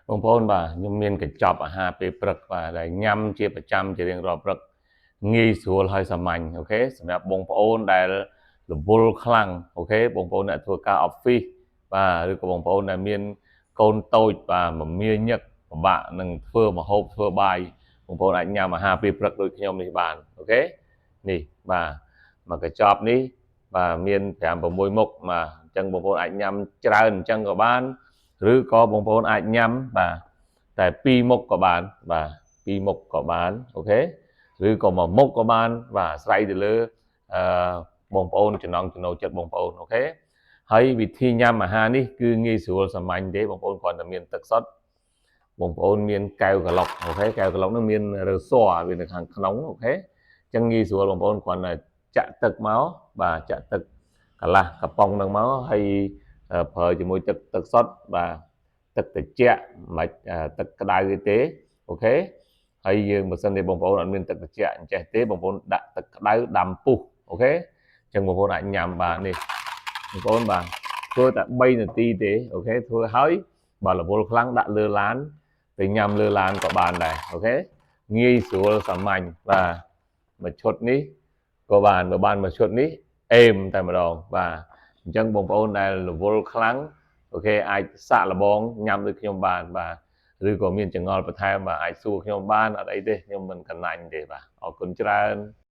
បងប្អូនបាទខ្ញុំមានកញ្ចប់អាហារពេលព្រឹកបាទដែលញ៉ាំជាប្រចាំជារៀងរាល់ព្រឹកងាយស្រួលហើយសាមញ្ញអូខេសម្រាប់បងប្អូនដែលរវល់ខ្លាំងអូខេបងប្អូនអ្នកធ្វើការ office បាទឬក៏បងប្អូនដែលមានកូនតូចបាទមមាញឹកពិបាកនឹងធ្វើម្ហូបធ្វើបាយបងប្អូនអាចញ៉ាំអាហារពេលព្រឹកដូចខ្ញុំនេះបានអូខេនេះបាទមួយកញ្ចប់នេះបាទមាន5 6មុខបាទអញ្ចឹងបងប្អូនអាចញ៉ាំច្រើនអញ្ចឹងក៏បានឬក៏បងប្អូនអាចញ៉ាំបាទតែ2មុខក៏បានបាទ2មុខក៏បានអូខេឬក៏1មុខក៏បានបាទអាស្រ័យទៅលើបងប្អូនចំណង់ចំណូលចិត្តបងប្អូនអូខេហើយវិធីញ៉ាំអាហារនេះគឺងាយស្រួលសាមញ្ញទេបងប្អូនគ្រាន់តែមានទឹកសុទ្ធបងប្អូនមានកែវក្លុកអូខេកែវក្លុកនោះមានរស័រវានៅខាងក្នុងអូខេអញ្ចឹងងាយស្រួលបងប្អូនគ្រាន់តែចាក់ទឹកមកបាទចាក់ទឹកកន្លះកំប៉ុងនឹងមកហើយប្រើជាមួយទឹកសុទ្ធបាទទឹកត្រជាក់មិនទឹកក្តៅទេអូខេហើយយើងបើសិនជាបងប្អូនអត់មានទឹកត្រជាក់អញ្ចេះទេបងប្អូនដាក់ទឹកក្តៅដាំពុះអូខេអញ្ចឹងបងប្អូនអាចញ៉ាំបាទនេះបងប្អូនបាទធ្វើតែ3នាទីទេអូខេធ្វើហើយបើរវល់ខ្លាំងដាក់លើឡានទៅញ៉ាំលើឡានក៏បានដែរអូខេងាយស្រួលសាមញ្ញបាទមួយឈុតនេះក៏បានបើបានមួយឈុតនេះអេមតែម្ដងបាទអញ្ចឹងបងប្អូនដែលរវល់ខ្លាំងអូខេអាចសាកល្បងញ៉ាំដូចខ្ញុំបានបាទឬក៏មានចង្អុលបន្ថែមបាទអាចសួរខ្ញុំបានអត់អីទេខ្ញុំមិនកណាញ់ទេបាទអរគុណច្រើន